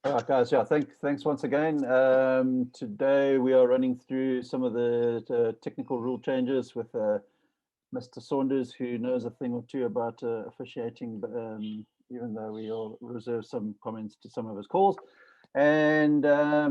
All right, guys. Yeah, thanks once again. Today we are running through some of the technical rule changes with Mr. Saunders, who knows a thing or two about officiating, but even though we all reserve some comments to some of his calls. And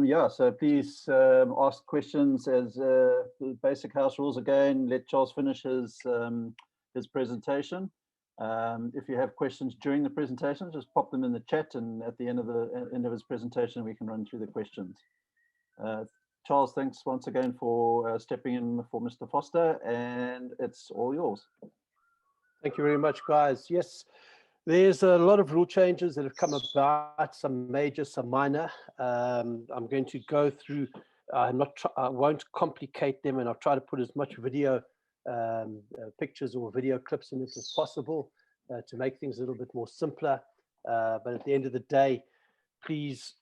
yeah, so please ask questions as the basic house rules again. Let Charles finish his presentation. If you have questions during the presentation, just pop them in the chat, and at the end of his presentation, we can run through the questions. Charles, thanks once again for stepping in for Mr. Foster, and it's all yours. Thank you very much, guys. Yes, there's a lot of rule changes that have come about, some major, some minor. I'm going to go through, I won't complicate them, and I'll try to put as much video pictures or video clips in it as possible to make things a little bit more simpler. But at the end of the day, please,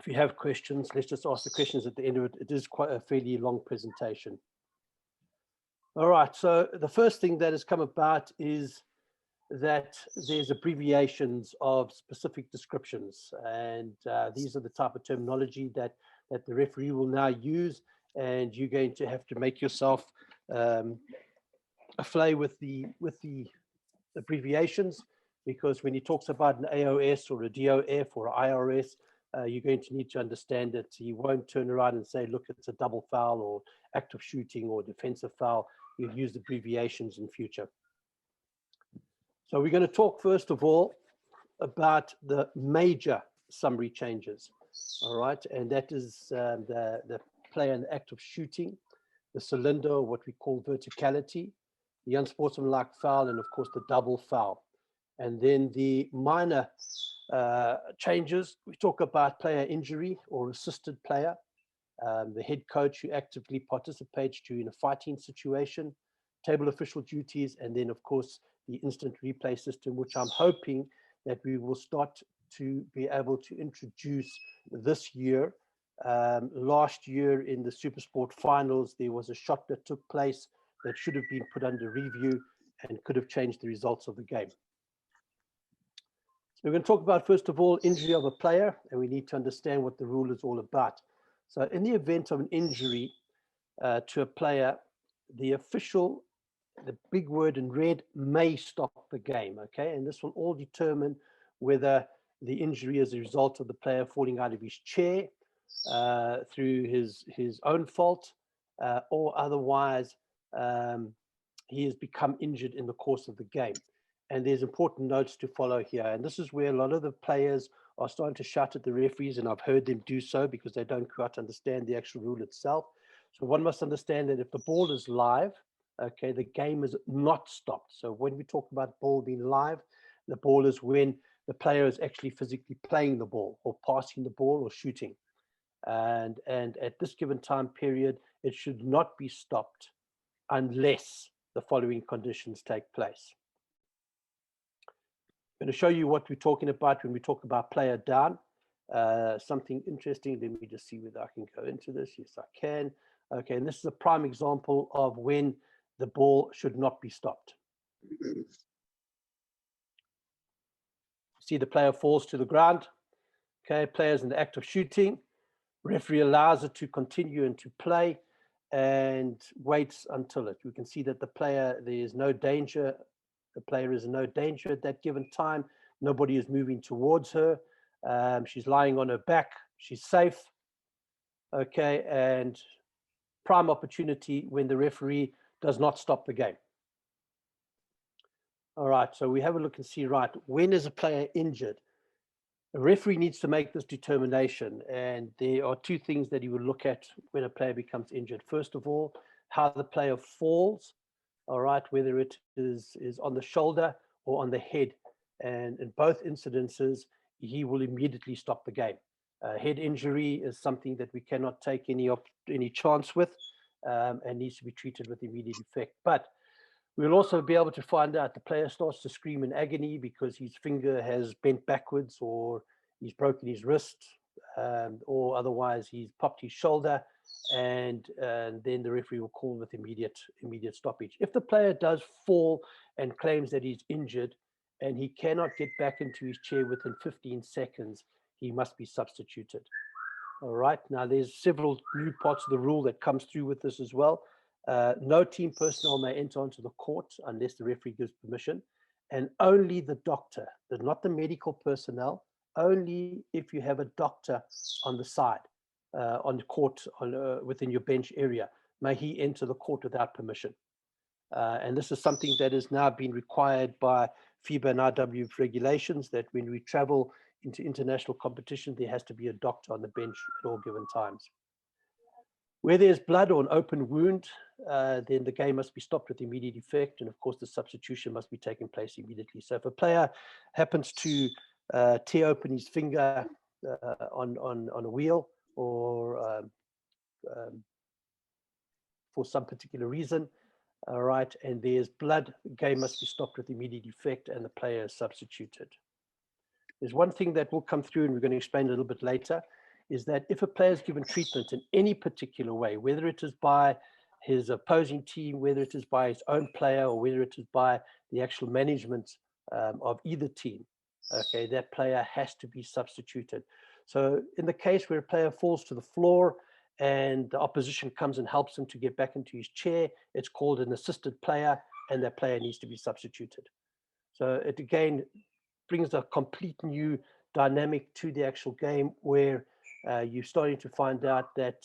if you have questions, let's just ask the questions at the end of it. It is quite a fairly long presentation. All right, so the first thing that has come about is that there's abbreviations of specific descriptions, and these are the type of terminology that the referee will now use, and you're going to have to make yourself afflay with the abbreviations, because when he talks about an AOS or a DOF or IRS, you're going to need to understand it. He won't turn around and say, look, it's a double foul or active shooting or defensive foul. You'll use abbreviations in future. So we're going to talk first of all about the major summary changes. All right, and that is the play in the act of shooting, the cylinder, what we call verticality, the unsportsmanlike foul, and of course the double foul. And then the minor changes, we talk about player injury or assisted player, the head coach who actively participates during a fighting situation, table official duties, and then of course the instant replay system, which I'm hoping that we will start to be able to introduce this year. Last year in the Supersport finals, there was a shot that took place that should have been put under review and could have changed the results of the game. So we're going to talk about, first of all, injury of a player, and we need to understand what the rule is all about. So in the event of an injury to a player, the official, the big word in red, may stop the game, okay? And this will all determine whether the injury is a result of the player falling out of his chair through his own fault, or otherwise he has become injured in the course of the game. And there's important notes to follow here. And this is where a lot of the players are starting to shout at the referees, and I've heard them do so because they don't quite understand the actual rule itself. So one must understand that if the ball is live, okay, the game is not stopped. So when we talk about ball being live, the ball is when the player is actually physically playing the ball or passing the ball or shooting. And at this given time period, it should not be stopped unless the following conditions take place. I'm going to show you what we're talking about when we talk about player down. Something interesting. Let me just see whether I can go into this. Yes, I can. Okay, and this is a prime example of when the ball should not be stopped. See, the player falls to the ground. Okay, player's in the act of shooting. Referee allows it to continue and to play and waits until it. You can see that the player, there is no danger. The player is in no danger at that given time. Nobody is moving towards her. She's lying on her back. She's safe. Okay, and prime opportunity when the referee does not stop the game. All right, so we have a look and see, right, when is a player injured? A referee needs to make this determination, and there are two things that he will look at when a player becomes injured. First of all, how the player falls, all right, whether it is on the shoulder or on the head. And in both incidences, he will immediately stop the game. Head injury is something that we cannot take any chance with, and needs to be treated with immediate effect. But we'll also be able to find out the player starts to scream in agony because his finger has bent backwards, or he's broken his wrist, or otherwise he's popped his shoulder, and then the referee will call with immediate stoppage. If the player does fall and claims that he's injured and he cannot get back into his chair within 15 seconds, he must be substituted. All right, now there's several new parts of the rule that comes through with this as well. No team personnel may enter onto the court unless the referee gives permission, and only the doctor, not the medical personnel, only if you have a doctor on the side, on the court, within your bench area, may he enter the court without permission. And this is something that has now been required by FIBA and IWBF regulations, that when we travel into international competition, there has to be a doctor on the bench at all given times. Where there's blood or an open wound, then the game must be stopped with immediate effect. And of course, the substitution must be taking place immediately. So if a player happens to tear open his finger on a wheel, or for some particular reason, all right, and there's blood, the game must be stopped with immediate effect and the player is substituted. There's one thing that will come through, and we're going to explain a little bit later, is that if a player is given treatment in any particular way, whether it is by his opposing team, whether it is by his own player, or whether it is by the actual management of either team, okay, that player has to be substituted. So in the case where a player falls to the floor and the opposition comes and helps him to get back into his chair, it's called an assisted player, and that player needs to be substituted. So it again brings a complete new dynamic to the actual game, where you're starting to find out that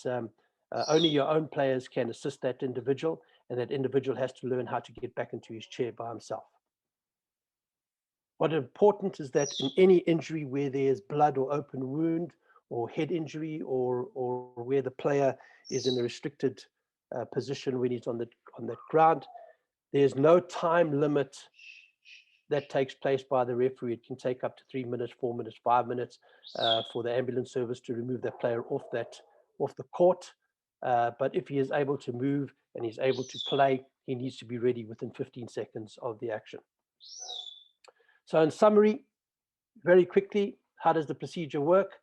only your own players can assist that individual, and that individual has to learn how to get back into his chair by himself. What's important is that in any injury where there's blood or open wound, or head injury, or where the player is in a restricted position when he's on that ground, there's no time limit that takes place by the referee. It can take up to 3 minutes, 4 minutes, 5 minutes for the ambulance service to remove that player off the court. But if he is able to move and he's able to play, he needs to be ready within 15 seconds of the action. So in summary, very quickly, how does the procedure work?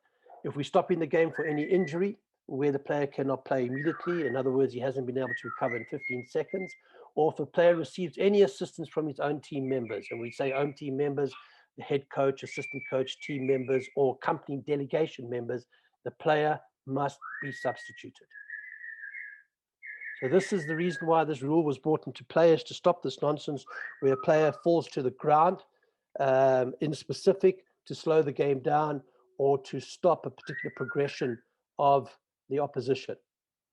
If we're stopping the game for any injury where the player cannot play immediately, in other words, he hasn't been able to recover in 15 seconds, or if a player receives any assistance from his own team members, and we say own team members, the head coach, assistant coach, team members, or company delegation members, the player must be substituted. So this is the reason why this rule was brought into play, is to stop this nonsense where a player falls to the ground, in specific, to slow the game down or to stop a particular progression of the opposition.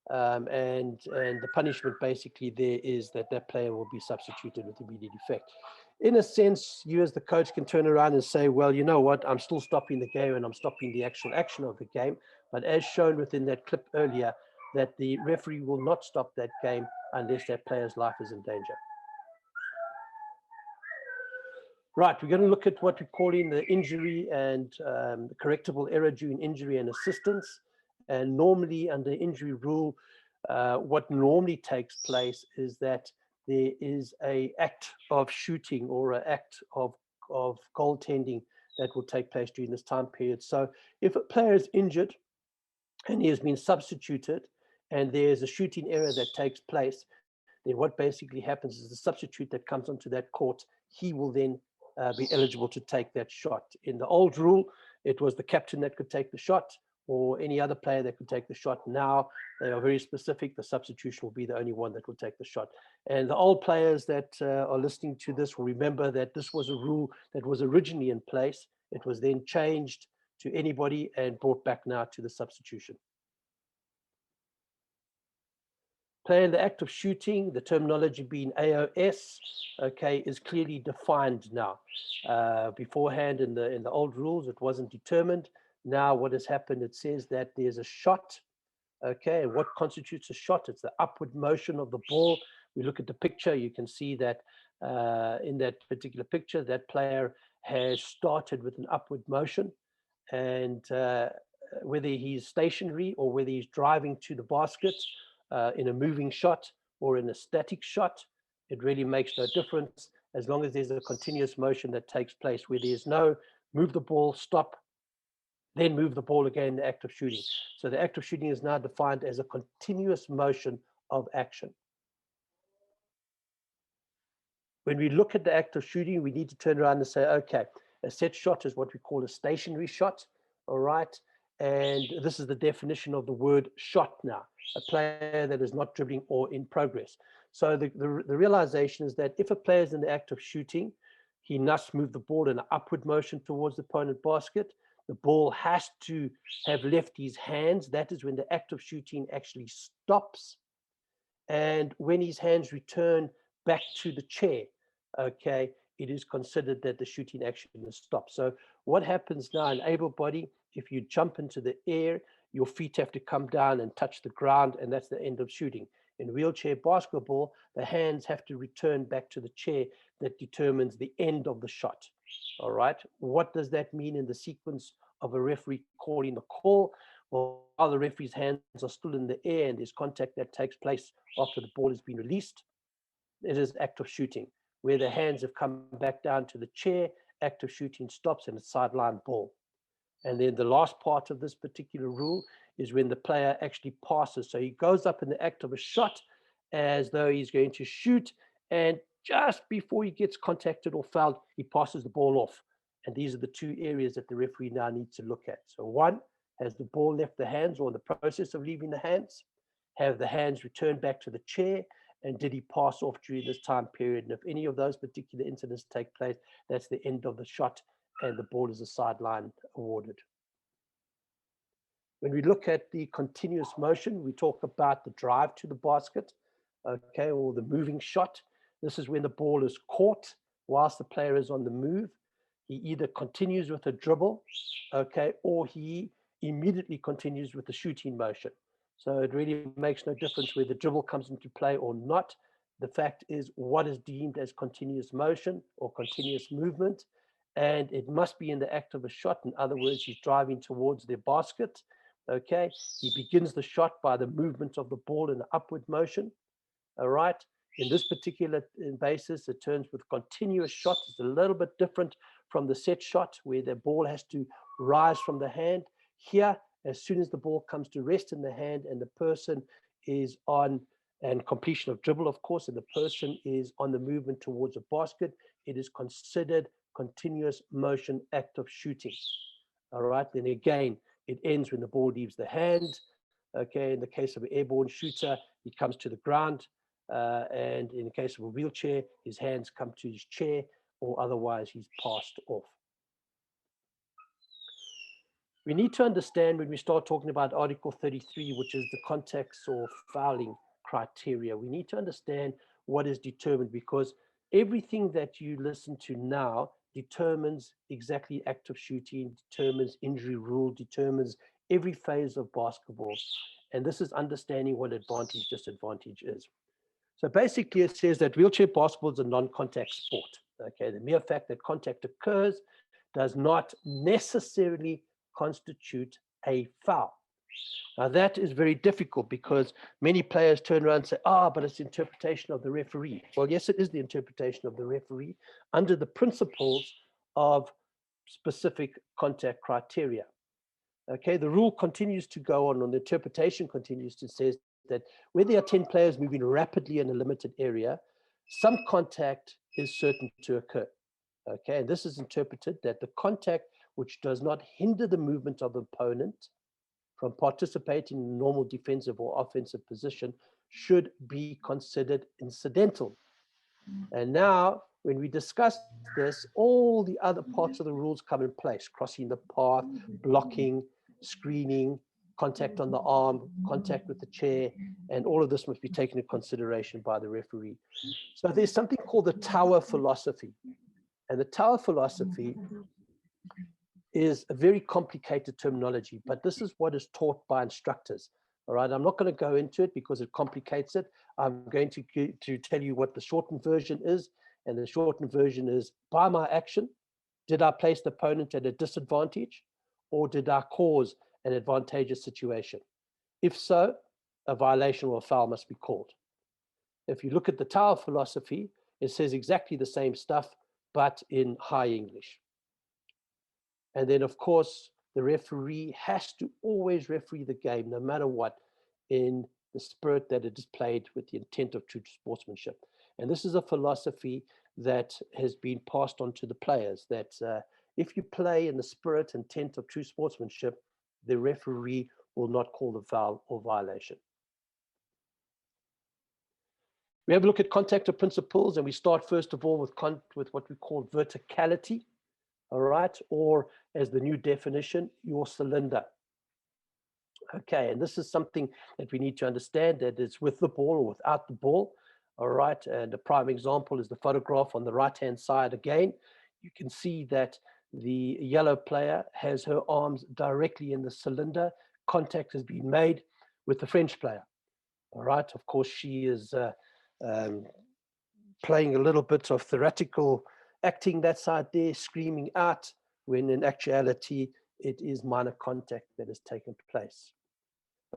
And the punishment basically there is that that player will be substituted with immediate effect. In a sense, you as the coach can turn around and say, well, you know what, I'm still stopping the game and I'm stopping the actual action of the game. But as shown within that clip earlier, that the referee will not stop that game unless that player's life is in danger. Right, we're going to look at what we call in the injury and the correctable error during injury and assistance. And normally under injury rule, what normally takes place is that there is an act of shooting or an act of goaltending that will take place during this time period. So if a player is injured and he has been substituted and there's a shooting error that takes place, then what basically happens is the substitute that comes onto that court, he will then be eligible to take that shot. In the old rule, it was the captain that could take the shot, or any other player that could take the shot. Now they are very specific. The substitution will be the only one that will take the shot. And the old players that are listening to this will remember that this was a rule that was originally in place. It was then changed to anybody and brought back now to the substitution. Player in the act of shooting, the terminology being AOS, okay, is clearly defined now. Beforehand in the old rules, it wasn't determined. Now what has happened, it says that there's a shot, okay, and what constitutes a shot? It's the upward motion of the ball. We look at the picture, you can see that in that particular picture, that player has started with an upward motion, and whether he's stationary or whether he's driving to the basket, in a moving shot or in a static shot, it really makes no difference as long as there's a continuous motion that takes place where there's no move the ball, stop, then move the ball again, the act of shooting. So the act of shooting is now defined as a continuous motion of action. When we look at the act of shooting, we need to turn around and say, okay, a set shot is what we call a stationary shot. all right? And this is the definition of the word shot now, a player that is not dribbling or in progress. So the realization is that if a player is in the act of shooting, he must move the ball in an upward motion towards the opponent basket. The ball has to have left his hands. That is when the act of shooting actually stops. And when his hands return back to the chair, okay, it is considered that the shooting action is stopped. So what happens now in able body, if you jump into the air, your feet have to come down and touch the ground, and that's the end of shooting. In wheelchair basketball, the hands have to return back to the chair. That determines the end of the shot. All right. What does that mean in the sequence of a referee calling the call? Well, while the referee's hands are still in the air and there's contact that takes place after the ball has been released, it is act of shooting. Where the hands have come back down to the chair, act of shooting stops and it's sideline ball. And then the last part of this particular rule is when the player actually passes. So he goes up in the act of a shot as though he's going to shoot, and just before he gets contacted or fouled, he passes the ball off. And these are the two areas that the referee now needs to look at. So one, has the ball left the hands or in the process of leaving the hands? Have the hands returned back to the chair? And did he pass off during this time period? And if any of those particular incidents take place, that's the end of the shot and the ball is a sideline awarded. When we look at the continuous motion, we talk about the drive to the basket, okay, or the moving shot. This is when the ball is caught whilst the player is on the move. He either continues with a dribble, okay, or he immediately continues with the shooting motion. So it really makes no difference where the dribble comes into play or not. The fact is what is deemed as continuous motion or continuous movement, and it must be in the act of a shot. In other words, he's driving towards their basket. Okay, he begins the shot by the movement of the ball in an upward motion. All right, in this particular basis, it turns with continuous shot. It's a little bit different from the set shot where the ball has to rise from the hand. Here, as soon as the ball comes to rest in the hand and the person is on, and completion of dribble, of course, and the person is on the movement towards a basket, it is considered continuous motion act of shooting. All right, then again, it ends when the ball leaves the hand. Okay, in the case of an airborne shooter, he comes to the ground. And in the case of a wheelchair, his hands come to his chair, or otherwise he's passed off. We need to understand when we start talking about Article 33, which is the context or fouling criteria, we need to understand what is determined, because everything that you listen to now determines exactly act of shooting, determines injury rule, determines every phase of basketball. And this is understanding what advantage, disadvantage is. So basically it says that wheelchair basketball is a non-contact sport. Okay, the mere fact that contact occurs does not necessarily constitute a foul. Now that is very difficult because many players turn around and say, but it's the interpretation of the referee. Well, yes, it is the interpretation of the referee under the principles of specific contact criteria. Okay, the rule continues to go on, and the interpretation continues to say that where there are 10 players moving rapidly in a limited area, some contact is certain to occur. Okay, and this is interpreted that the contact which does not hinder the movement of the opponent from participating in normal defensive or offensive position should be considered incidental. And now, when we discuss this, all the other parts of the rules come in place: crossing the path, blocking, screening, contact on the arm, contact with the chair, and all of this must be taken into consideration by the referee. So there's something called the tower philosophy. And the tower philosophy is a very complicated terminology, but this is what is taught by instructors. All right, I'm not going to go into it because it complicates it. I'm going to tell you what the shortened version is. And the shortened version is, by my action, did I place the opponent at a disadvantage, or did I cause an advantageous situation? If so, a violation or a foul must be called. If you look at the tower philosophy, it says exactly the same stuff, but in high English. And then, of course, the referee has to always referee the game, no matter what, in the spirit that it is played with the intent of true sportsmanship. And this is a philosophy that has been passed on to the players, that If you play in the spirit and intent of true sportsmanship, the referee will not call the foul or violation. We have a look at contactor principles, and we start first of all with what we call verticality, all right, or as the new definition, your cylinder. Okay, and this is something that we need to understand, that it's with the ball or without the ball, all right, and a prime example is the photograph on the right-hand side. Again, you can see that the yellow player has her arms directly in the cylinder. Contact has been made with the French player, all right. Of course, she is playing a little bit of theatrical acting that side there, screaming out, when in actuality, it is minor contact that has taken place.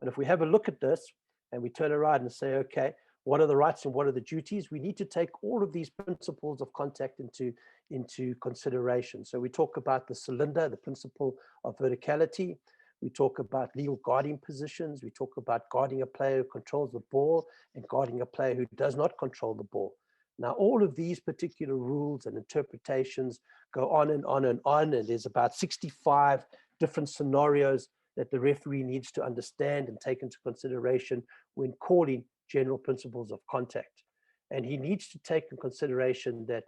But if we have a look at this and we turn around and say, okay, what are the rights and what are the duties? We need to take all of these principles of contact into consideration. So we talk about the cylinder, the principle of verticality. We talk about legal guarding positions. We talk about guarding a player who controls the ball and guarding a player who does not control the ball. Now, all of these particular rules and interpretations go on and on and on, and there's about 65 different scenarios that the referee needs to understand and take into consideration when calling general principles of contact. And he needs to take in consideration that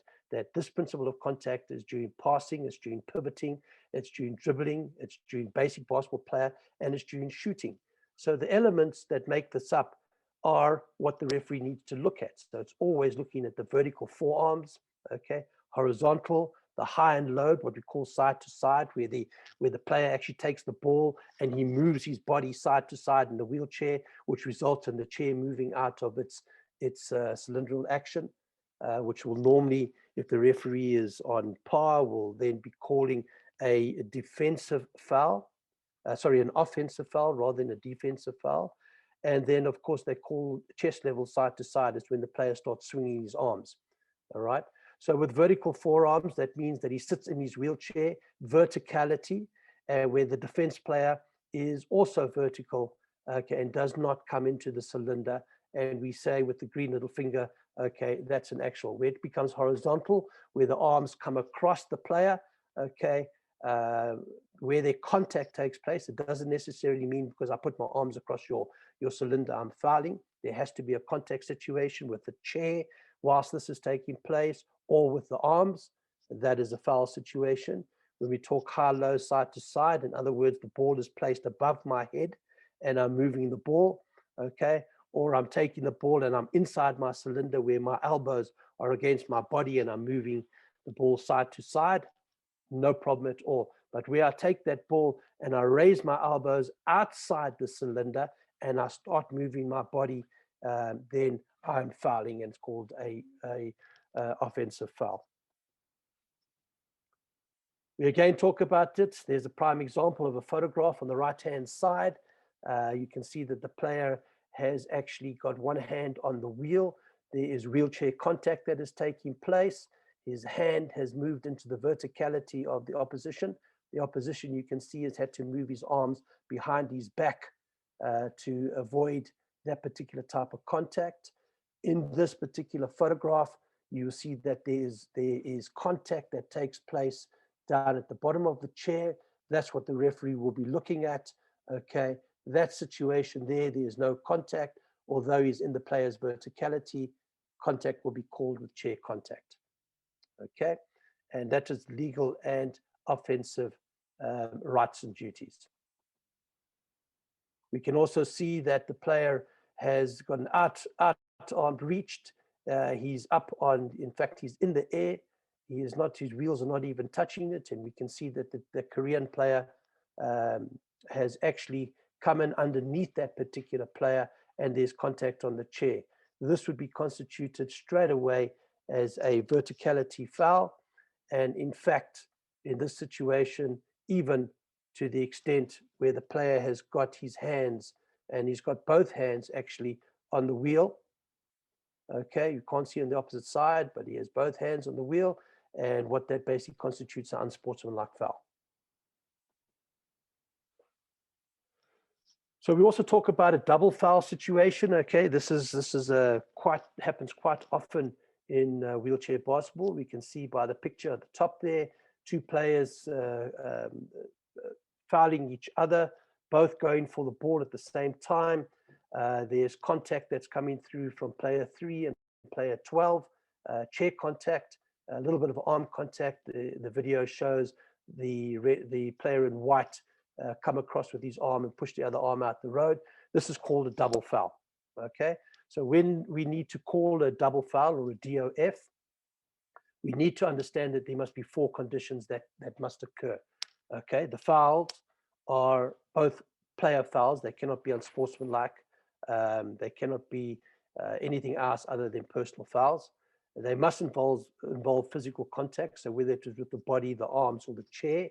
this principle of contact is during passing, it's during pivoting, it's during dribbling, it's during basic basketball player, and it's during shooting. So the elements that make this up are what the referee needs to look at. So it's always looking at the vertical forearms, okay, horizontal, the high and low, what we call side to side, where the player actually takes the ball and he moves his body side to side in the wheelchair, which results in the chair moving out of its cylindrical action, which will normally, if the referee is on par, will then be calling a defensive foul, an offensive foul rather than a defensive foul. And then, of course, they call chest level side to side is when the player starts swinging his arms, all right? So with vertical forearms, that means that he sits in his wheelchair, verticality, where the defense player is also vertical, okay, and does not come into the cylinder. And we say with the green little finger, okay, that's an actual. Where it becomes horizontal, where the arms come across the player, okay, where their contact takes place. It doesn't necessarily mean because I put my arms across your cylinder, I'm fouling. There has to be a contact situation with the chair whilst this is taking place, or with the arms. That is a foul situation. When we talk high, low, side to side, in other words, the ball is placed above my head and I'm moving the ball, okay? Or I'm taking the ball and I'm inside my cylinder where my elbows are against my body and I'm moving the ball side to side, no problem at all. But where I take that ball and I raise my elbows outside the cylinder and I start moving my body, then I'm fouling, and it's called a offensive foul. We again talk about it. There's a prime example of a photograph on the right-hand side. You can see that the player has actually got one hand on the wheel. There is wheelchair contact that is taking place. His hand has moved into the verticality of the opposition. The opposition, you can see, has had to move his arms behind his back to avoid that particular type of contact. In this particular photograph, you will see that there is contact that takes place down at the bottom of the chair. That's what the referee will be looking at, okay? That situation there is no contact, although he's in the player's verticality, contact will be called with chair contact, okay? And that is legal and offensive rights and duties. We can also see that the player has got an out arm reached. He's up on, in fact, he's in the air. He is not, his wheels are not even touching it. And we can see that the Korean player has actually come in underneath that particular player and there's contact on the chair. This would be constituted straight away as a verticality foul. And in fact, in this situation, even to the extent where the player has got his hands, and he's got both hands actually on the wheel. Okay, you can't see on the opposite side, but he has both hands on the wheel, and what that basically constitutes an unsportsmanlike foul. So we also talk about a double foul situation. Okay, this is happens quite often in wheelchair basketball. We can see by the picture at the top there, two players fouling each other, both going for the ball at the same time. There's contact that's coming through from player 3 and player 12, chair contact, a little bit of arm contact. The video shows the player in white come across with his arm and push the other arm out the road. This is called a double foul. Okay, so when we need to call a double foul or a DOF, we need to understand that there must be 4 conditions that must occur. Okay, the fouls are both player fouls. They cannot be unsportsmanlike. They cannot be anything else other than personal fouls. They must involve physical contact, so whether it is with the body, the arms, or the chair.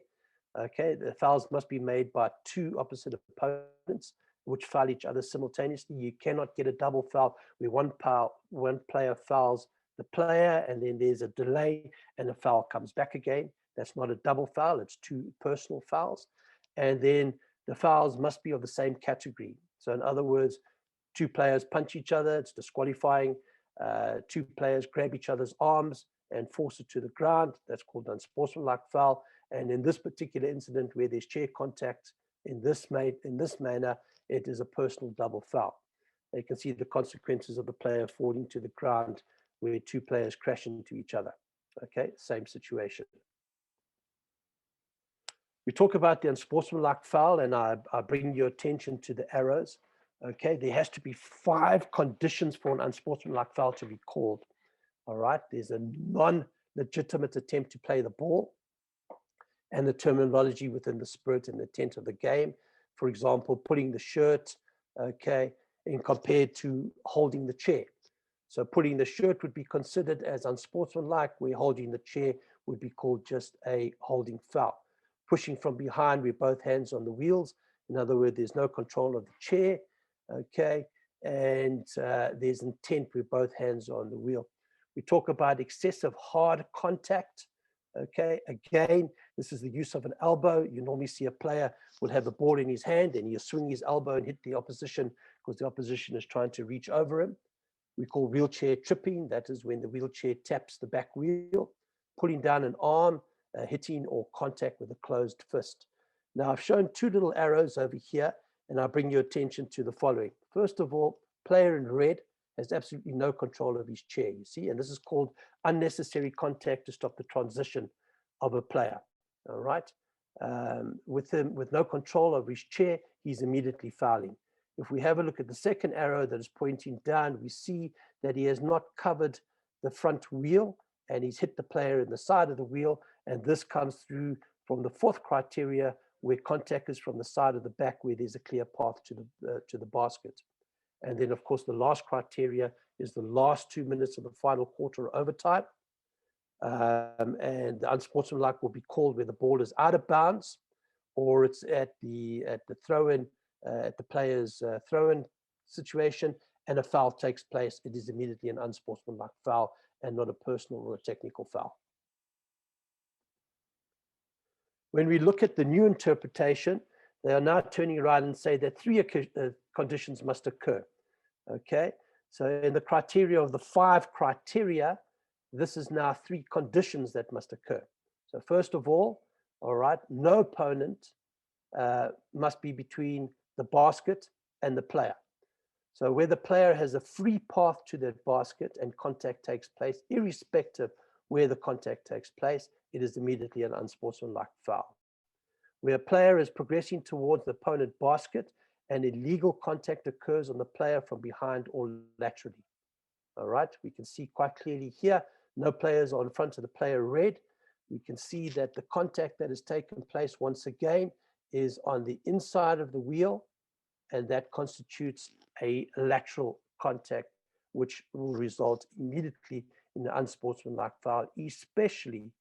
Okay, the fouls must be made by 2 opposite opponents which foul each other simultaneously. You cannot get a double foul where one player fouls the player and then there's a delay and the foul comes back again. That's not a double foul, it's 2 personal fouls. And then the fouls must be of the same category. So in other words, 2 players punch each other, it's disqualifying. 2 players grab each other's arms and force it to the ground. That's called an unsportsmanlike foul. And in this particular incident where there's chair contact in this manner, it is a personal double foul. You can see the consequences of the player falling to the ground where 2 players crash into each other. Okay, same situation. We talk about the unsportsmanlike foul, and I bring your attention to the arrows. Okay, there has to be 5 conditions for an unsportsmanlike foul to be called. All right, there's a non-legitimate attempt to play the ball, and the terminology within the spirit and intent of the game. For example, putting the shirt, okay, and compared to holding the chair. So putting the shirt would be considered as unsportsmanlike, where holding the chair would be called just a holding foul. Pushing from behind with both hands on the wheels. In other words, there's no control of the chair, okay, and there's intent with both hands on the wheel. We talk about excessive hard contact. Okay, again, this is the use of an elbow. You normally see a player will have the ball in his hand and he'll swing his elbow and hit the opposition because the opposition is trying to reach over him. We call wheelchair tripping. That is when the wheelchair taps the back wheel. Pulling down an arm, hitting or contact with a closed fist. Now, I've shown 2 little arrows over here, and I'll bring your attention to the following. First of all, player in red has absolutely no control of his chair, you see, and this is called unnecessary contact to stop the transition of a player, all right? With no control of his chair, he's immediately fouling. If we have a look at the second arrow that is pointing down, we see that he has not covered the front wheel and he's hit the player in the side of the wheel, and this comes through from the 4th criteria where contact is from the side of the back where there's a clear path to the basket. And then, of course, the last criteria is the last 2 minutes of the final quarter or overtime. And the unsportsmanlike will be called where the ball is out of bounds, or it's at the throw-in, at the player's throw-in situation, and a foul takes place. It is immediately an unsportsmanlike foul and not a personal or a technical foul. When we look at the new interpretation, they are now turning around and say that 3 conditions must occur. Okay, so in the criteria of the 5 criteria, this is now 3 conditions that must occur. So first of all right, no opponent must be between the basket and the player. So where the player has a free path to that basket and contact takes place, irrespective where the contact takes place, it is immediately an unsportsmanlike foul. Where a player is progressing towards the opponent basket and illegal contact occurs on the player from behind or laterally. All right, we can see quite clearly here, no players are in front of the player red. We can see that the contact that has taken place once again is on the inside of the wheel, and that constitutes a lateral contact, which will result immediately in the unsportsmanlike foul, especially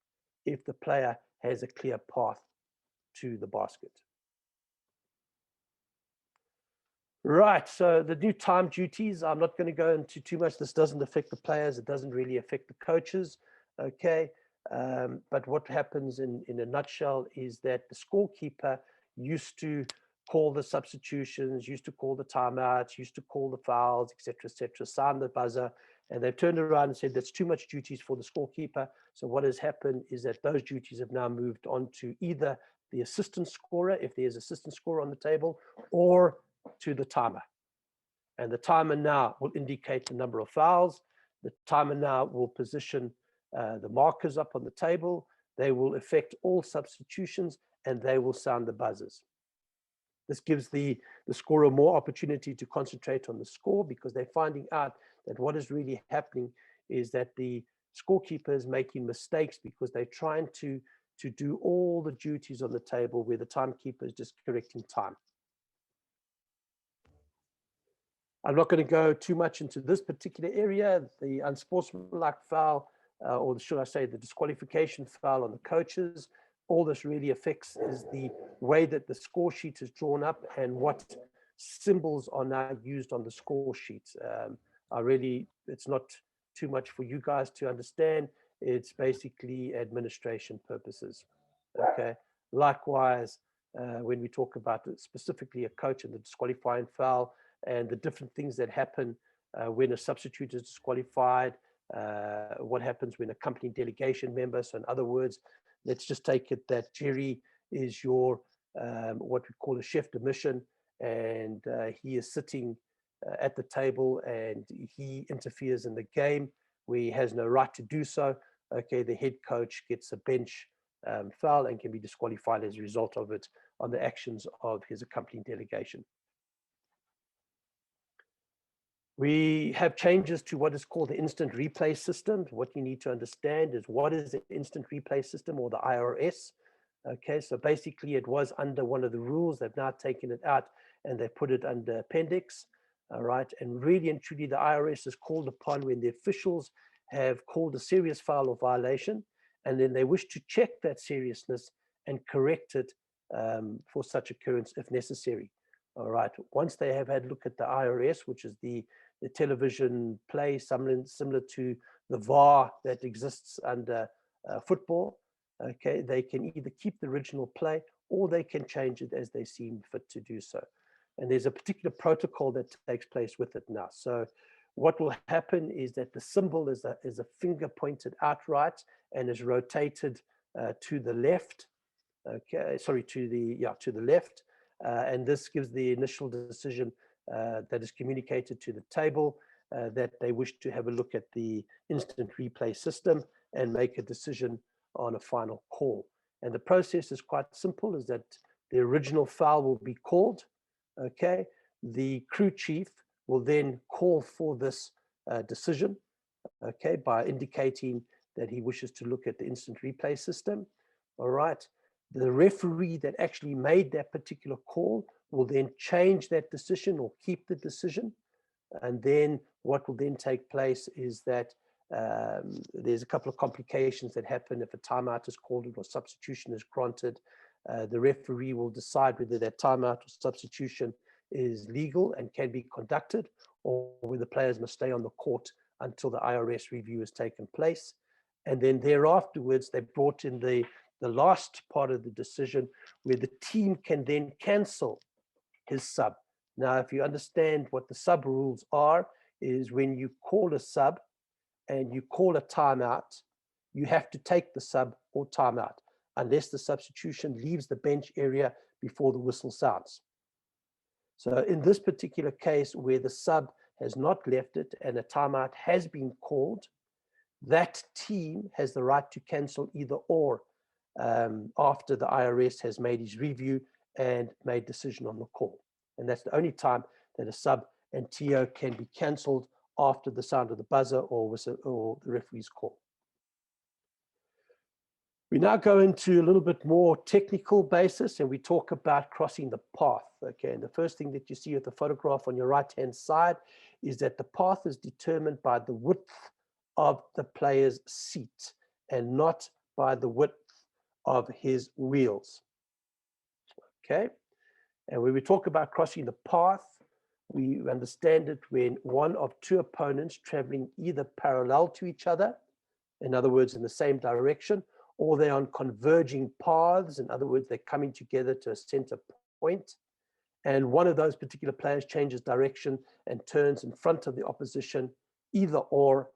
if the player has a clear path to the basket. Right, so the new time duties, I'm not going to go into too much. This doesn't affect the players. It doesn't really affect the coaches, okay? But what happens in a nutshell is that the scorekeeper used to call the substitutions, used to call the timeouts, used to call the fouls, etc., sound the buzzer, And they've turned around and said that's too much duties for the scorekeeper. So what has happened is that those duties have now moved on to either the assistant scorer, if there's assistant scorer on the table, or to the timer. And the timer now will indicate the number of fouls. The timer now will position the markers up on the table. They will affect all substitutions, and they will sound the buzzers. This gives the scorer more opportunity to concentrate on the score, because they're finding out that what is really happening is that the scorekeeper is making mistakes because they're trying to do all the duties on the table where the timekeeper is just correcting time. I'm not going to go too much into this particular area, the unsportsmanlike foul, or should I say the disqualification foul on the coaches. All this really affects is the way that the score sheet is drawn up and what symbols are now used on the score sheet. It's not too much for you guys to understand. It's basically administration purposes. Okay. Likewise, when we talk about specifically a coach and the disqualifying foul and the different things that happen when a substitute is disqualified, what happens when a company delegation member, so in other words, let's just take it that Jerry is your what we call a chef de mission, and he is sitting at the table and he interferes in the game where he has no right to do so. Okay, the head coach gets a bench foul and can be disqualified as a result of it on the actions of his accompanying delegation. We have changes to what is called the instant replay system. What you need to understand is what is the instant replay system, or the IRS. Okay, so basically it was under one of the rules. They've now taken it out and they put it under appendix. All right, and really and truly the IRS is called upon when the officials have called a serious foul or violation, and then they wish to check that seriousness and correct it for such occurrence if necessary. All right, once they have had a look at the IRS, which is the television play, similar to the VAR that exists under football, okay, they can either keep the original play or they can change it as they seem fit to do so. And there's a particular protocol that takes place with it now. So what will happen is that the symbol is a finger pointed outright and is rotated to the left. Okay, sorry, to the left. And this gives the initial decision that is communicated to the table that they wish to have a look at the instant replay system and make a decision on a final call. And the process is quite simple, is that the original foul will be called. Okay, the crew chief will then call for this decision, okay, by indicating that he wishes to look at the instant replay system. All right. The referee that actually made that particular call will then change that decision or keep the decision. And then what will then take place is that there's a couple of complications that happen if a timeout is called or substitution is granted. The referee will decide whether that timeout or substitution is legal and can be conducted, or whether the players must stay on the court until the IRS review has taken place. And then thereafterwards, they brought in the last part of the decision where the team can then cancel his sub. Now, if you understand what the sub rules are, is when you call a sub and you call a timeout, you have to take the sub or timeout unless the substitution leaves the bench area before the whistle sounds. So in this particular case where the sub has not left it and a timeout has been called, that team has the right to cancel either or after the IRS has made his review and made decision on the call. And that's the only time that a sub and TO can be cancelled, after the sound of the buzzer or the referee's call. We now go into a little bit more technical basis, and we talk about crossing the path. Okay, and the first thing that you see with the photograph on your right-hand side is that the path is determined by the width of the player's seat and not by the width of his wheels. Okay, and when we talk about crossing the path, we understand it when one of two opponents traveling either parallel to each other, in other words, in the same direction, or they're on converging paths. In other words, they're coming together to a center point, and one of those particular players changes direction and turns in front of the opposition, either or,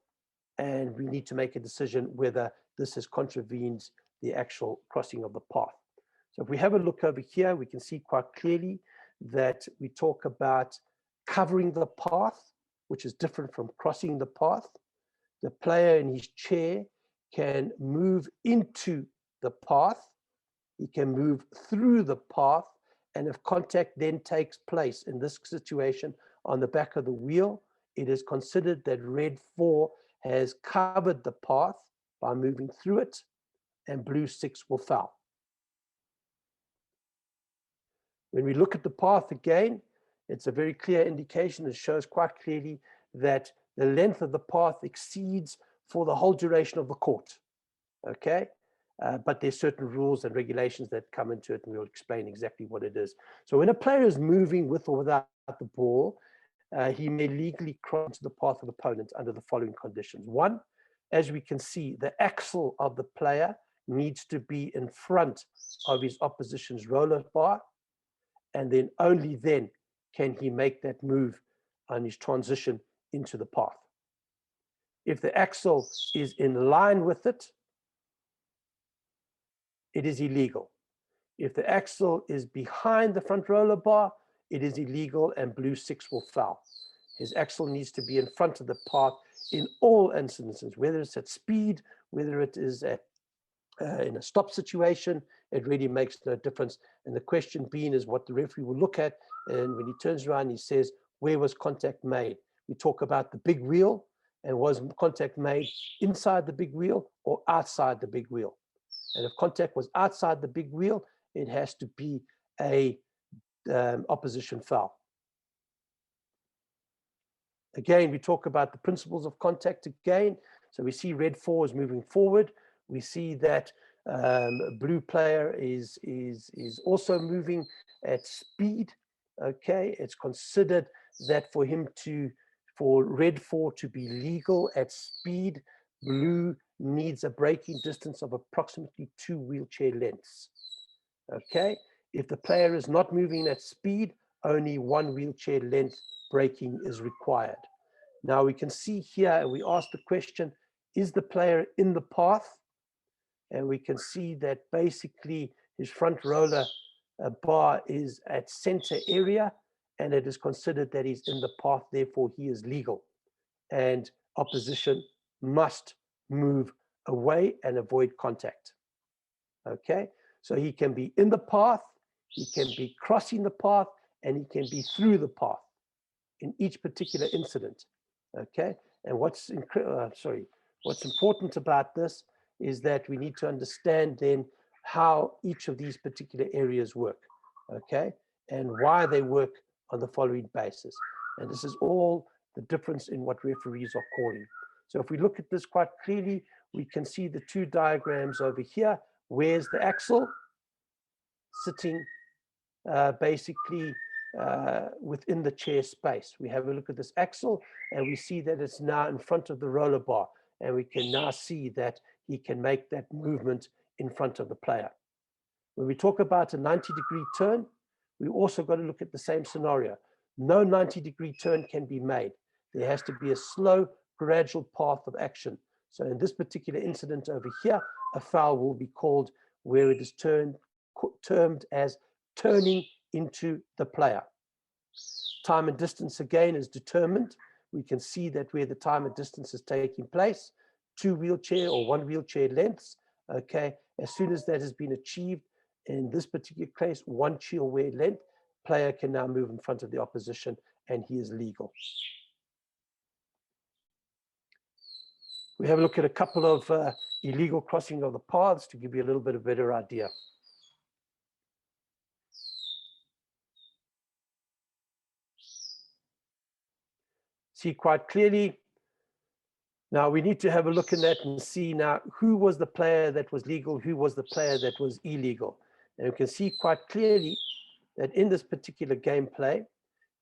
and we need to make a decision whether this has contravened the actual crossing of the path. So if we have a look over here, we can see quite clearly that we talk about covering the path, which is different from crossing the path. The player in his chair can move into the path, he can move through the path, and if contact then takes place in this situation on the back of the wheel, it is considered that red 4 has covered the path by moving through it, and blue 6 will foul. When we look at the path again, it's a very clear indication. It shows quite clearly that the length of the path exceeds for the whole duration of the court. Okay, but there's certain rules and regulations that come into it, and we'll explain exactly what it is. So when a player is moving with or without the ball, he may legally cross into the path of the opponent under the following conditions. One, as we can see, the axle of the player needs to be in front of his opposition's roller bar, and then only then can he make that move on his transition into the path. If the axle is in line with it, it is illegal. If the axle is behind the front roller bar, it is illegal, and blue 6 will foul. His axle needs to be in front of the path in all instances, whether it's at speed, whether it is at in a stop situation, it really makes no difference. And the question being is what the referee will look at, and when he turns around, he says, where was contact made? We talk about the big wheel, and was contact made inside the big wheel or outside the big wheel? And if contact was outside the big wheel, it has to be a opposition foul. Again, we talk about the principles of contact again. So we see red 4 is moving forward. We see that blue player is also moving at speed. Okay, it's considered that for red 4 to be legal at speed, blue needs a braking distance of approximately 2 wheelchair lengths. Okay, if the player is not moving at speed, only 1 wheelchair length braking is required. Now we can see here, and we ask the question, is the player in the path? And we can see that basically his front roller bar is at center area, and it is considered that he's in the path, therefore he is legal. And opposition must move away and avoid contact. Okay, so he can be in the path, he can be crossing the path, and he can be through the path in each particular incident. Okay, and what's important about this is that we need to understand then how each of these particular areas work, okay, and why they work on the following basis. And this is all the difference in what referees are calling. So if we look at this quite clearly, we can see the two diagrams over here. Where's the axle? Sitting basically within the chair space. We have a look at this axle, and we see that it's now in front of the roller bar, and we can now see that he can make that movement in front of the player. When we talk about a 90-degree turn, we also got to look at the same scenario. No 90-degree turn can be made. There has to be a slow, gradual path of action. So in this particular incident over here, a foul will be called where it is termed as turning into the player. Time and distance again is determined. We can see that where the time and distance is taking place, 2 wheelchair or 1 wheelchair lengths. Okay, as soon as that has been achieved, in this particular case, 1 wheelchair length, player can now move in front of the opposition, and he is legal. We have a look at a couple of illegal crossing of the paths to give you a little bit of a better idea. See quite clearly. Now we need to have a look at that and see now who was the player that was legal, who was the player that was illegal. And you can see quite clearly that in this particular gameplay,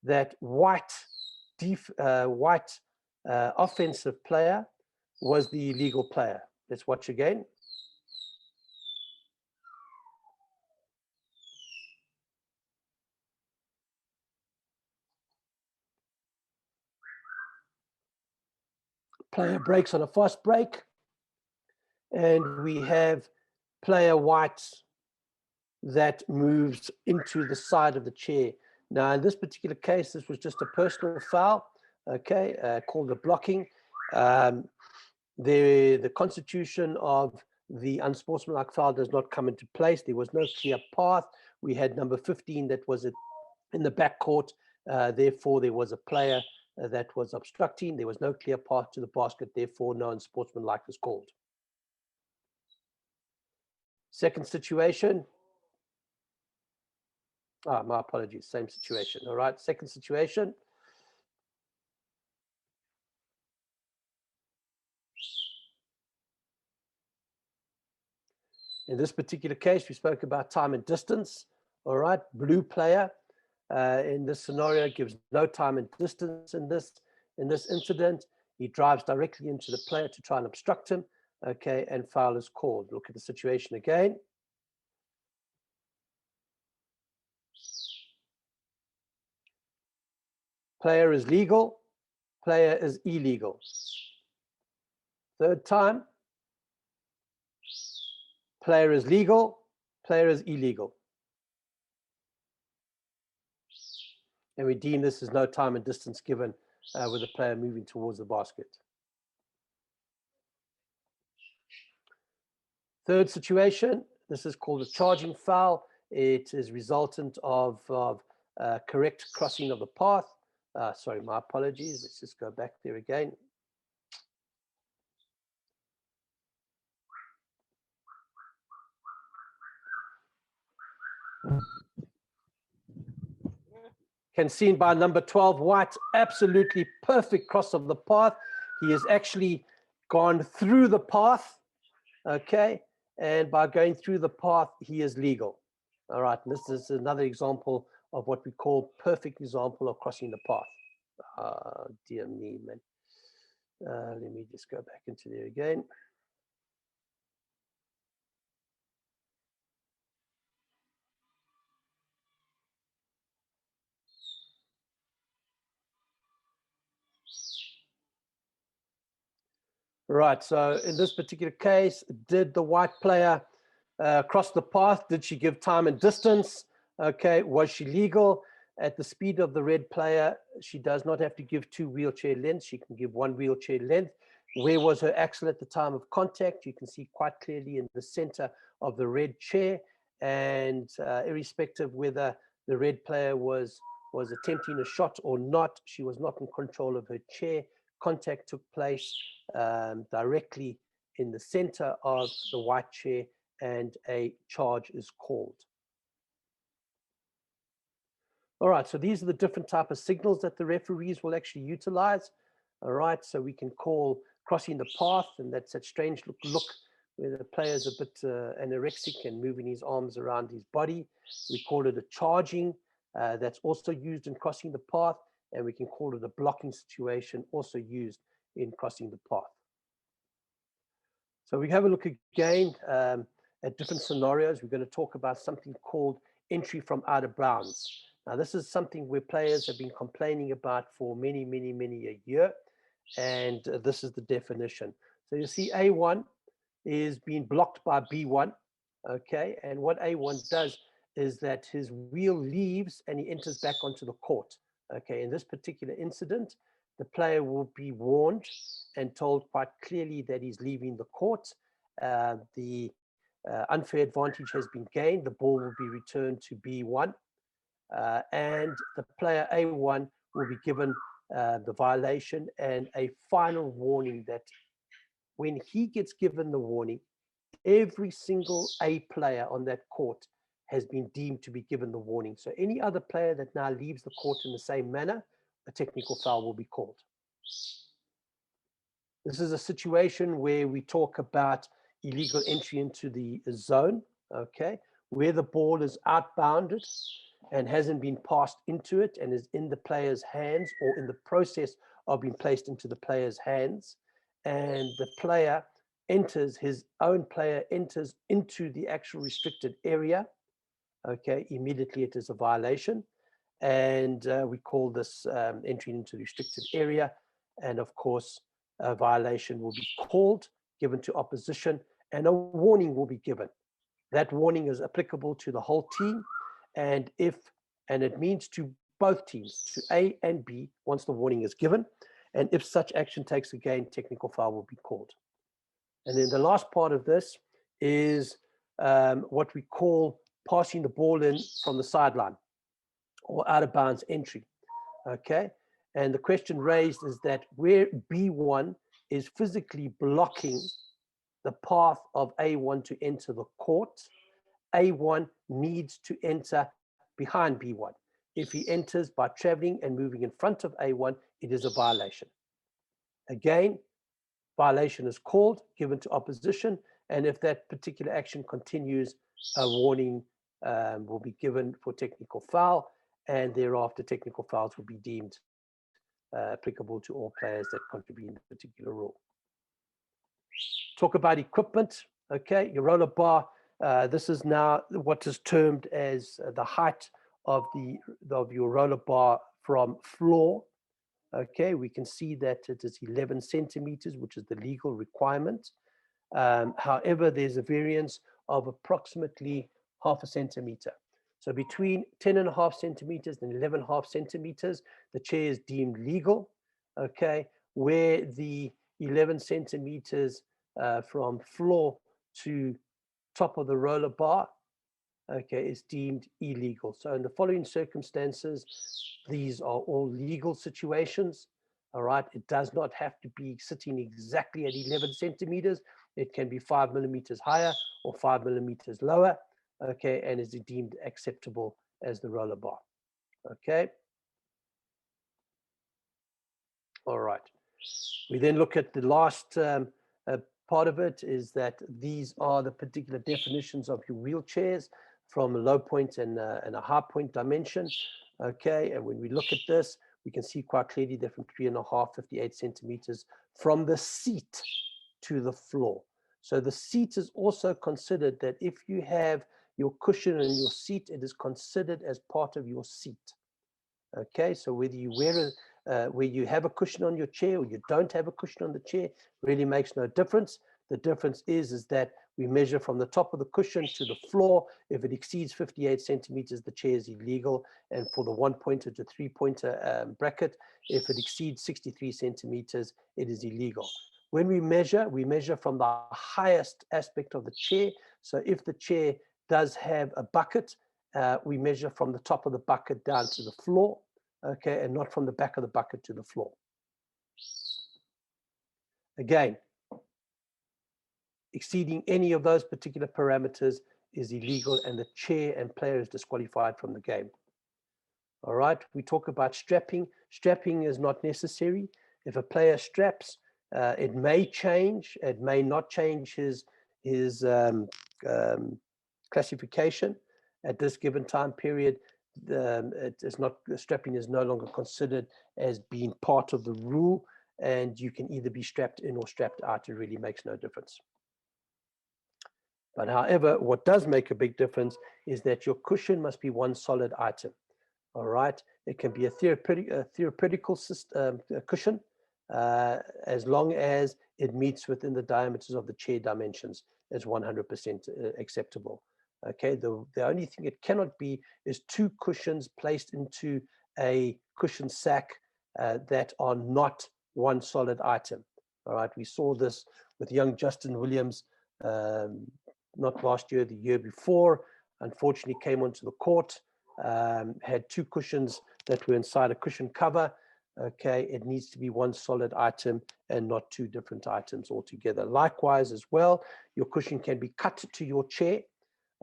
that white offensive player was the illegal player. Let's watch again. Player breaks on a fast break. And we have player white that moves into the side of the chair. Now, in this particular case, this was just a personal foul, okay, called a blocking. The constitution of the unsportsmanlike foul does not come into place. There was no clear path. We had number 15 that was in the back court. Therefore, there was a player that was obstructing. There was no clear path to the basket. Therefore, no unsportsmanlike was called. Second situation. My apologies, same situation. All right, second situation. In this particular case, we spoke about time and distance. All right, blue player in this scenario gives no time and distance in this incident. He drives directly into the player to try and obstruct him. Okay, and foul is called. Look at the situation again. Player is legal, player is illegal. Third time. Player is legal, player is illegal. And we deem this as no time and distance given with the player moving towards the basket. Third situation, this is called a charging foul. It is resultant of correct crossing of the path. Sorry, my apologies. Let's just go back there again. Can seen by number 12, white, absolutely perfect cross of the path. He has actually gone through the path, okay? And by going through the path, he is legal. All right, and this is another example of what we call perfect example of crossing the path. Dear me, man. Let me just go back into there again. Right, so in this particular case, did the white player cross the path? Did she give time and distance? Okay, was she legal? At the speed of the red player, she does not have to give 2 wheelchair lengths. She can give 1 wheelchair length. Where was her axle at the time of contact? You can see quite clearly in the center of the red chair. And irrespective whether the red player was attempting a shot or not, she was not in control of her chair. Contact took place directly in the center of the white chair, and a charge is called. All right, so these are the different type of signals that the referees will actually utilize. All right, so we can call crossing the path, and that's that strange look where the player is a bit anorexic and moving his arms around his body. We call it a charging. That's also used in crossing the path, and we can call it a blocking situation, also used in crossing the path. So we have a look again at different scenarios. We're going to talk about something called entry from out of bounds. Now, this is something where players have been complaining about for many a year, and this is the definition. So you see A1 is being blocked by B1, okay? And what A1 does is that his wheel leaves and he enters back onto the court, okay? In this particular incident, the player will be warned and told quite clearly that he's leaving the court. The unfair advantage has been gained. The ball will be returned to B1. And the player A1 will be given the violation and a final warning that when he gets given the warning, every single A player on that court has been deemed to be given the warning. So any other player that now leaves the court in the same manner, a technical foul will be called. This is a situation where we talk about illegal entry into the zone, okay, where the ball is outbounded and hasn't been passed into it and is in the player's hands or in the process of being placed into the player's hands. And the player enters, his own player enters into the actual restricted area, okay, immediately it is a violation. And we call this entry into the restricted area. And of course, a violation will be called, given to opposition, and a warning will be given. That warning is applicable to the whole team, and it means to both teams, to A and B, once the warning is given. And if such action takes again, technical foul will be called. And then the last part of this is what we call passing the ball in from the sideline or out of bounds entry. Okay. And the question raised is that where B1 is physically blocking the path of A1 to enter the court, A1 needs to enter behind B1. If he enters by traveling and moving in front of A1, it is a violation. Again, violation is called, given to opposition, and if that particular action continues, a warning will be given for technical foul, and thereafter technical fouls will be deemed applicable to all players that contribute in the particular rule. Talk about equipment. Okay, your roller bar. This is now what is termed as the height of your roller bar from floor. Okay, we can see that it is 11 centimeters, which is the legal requirement. However, there's a variance of approximately half a centimeter. So between 10.5 centimeters and 11.5 centimeters, the chair is deemed legal. Okay, where the 11 centimeters from floor to top of the roller bar, okay, is deemed illegal. So in the following circumstances, these are all legal situations. All right, it does not have to be sitting exactly at 11 centimeters. It can be 5 millimeters higher or 5 millimeters lower. Okay, and is deemed acceptable as the roller bar. Okay. All right. We then look at the last part of it, is that these are the particular definitions of your wheelchairs from a low point and a high point dimension. Okay, and when we look at this, we can see quite clearly that from 3.5, 58 centimeters from the seat to the floor. So the seat is also considered that if you have your cushion and your seat, it is considered as part of your seat. Okay, so whether you wear where you have a cushion on your chair or you don't have a cushion on the chair really makes no difference. The difference is that we measure from the top of the cushion to the floor. If it exceeds 58 centimeters, the chair is illegal. And for the 1-pointer to 3-pointer bracket, if it exceeds 63 centimeters, it is illegal. When we measure from the highest aspect of the chair. So if the chair does have a bucket, we measure from the top of the bucket down to the floor, okay, and not from the back of the bucket to the floor. Again, exceeding any of those particular parameters is illegal, and the chair and player is disqualified from the game. All right, we talk about strapping. Strapping is not necessary. If a player straps, it may change, it may not change his classification at this given time period. Strapping is no longer considered as being part of the rule, and you can either be strapped in or strapped out. It really makes no difference. But however, what does make a big difference is that your cushion must be one solid item. All right, it can be a theoretical cushion, as long as it meets within the diameters of the chair dimensions, is 100% acceptable. Okay, the only thing it cannot be is 2 cushions placed into a cushion sack that are not one solid item. All right, we saw this with young Justin Williams, not last year, the year before. Unfortunately, came onto the court, had 2 cushions that were inside a cushion cover. Okay, it needs to be one solid item and not 2 different items altogether. Likewise as well, your cushion can be cut to your chair.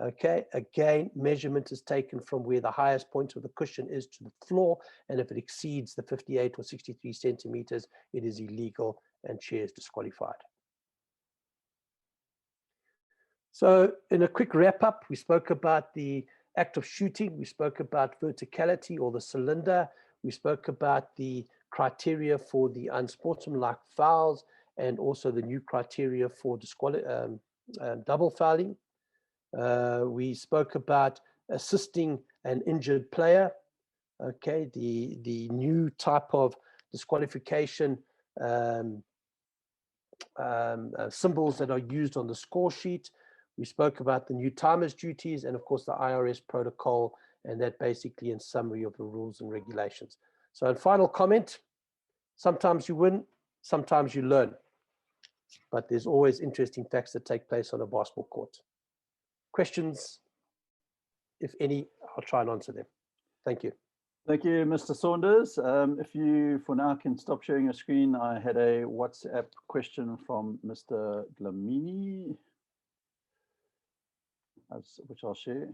Okay, again, measurement is taken from where the highest point of the cushion is to the floor, and if it exceeds the 58 or 63 centimeters, it is illegal and chair is disqualified. So in a quick wrap up, we spoke about the act of shooting, we spoke about verticality or the cylinder, we spoke about the criteria for the unsportsmanlike fouls, and also the new criteria for double fouling. We spoke about assisting an injured player. Okay, the new type of disqualification symbols that are used on the score sheet. We spoke about the new timers duties and of course the IRS protocol, and that basically in summary of the rules and regulations. So in final comment, sometimes you win, sometimes you learn, but there's always interesting facts that take place on a basketball court. Questions, if any, I'll try and answer them. Thank you. Thank you, Mr. Saunders. If you, for now, can stop sharing your screen. I had a WhatsApp question from Mr. Glamini, which I'll share.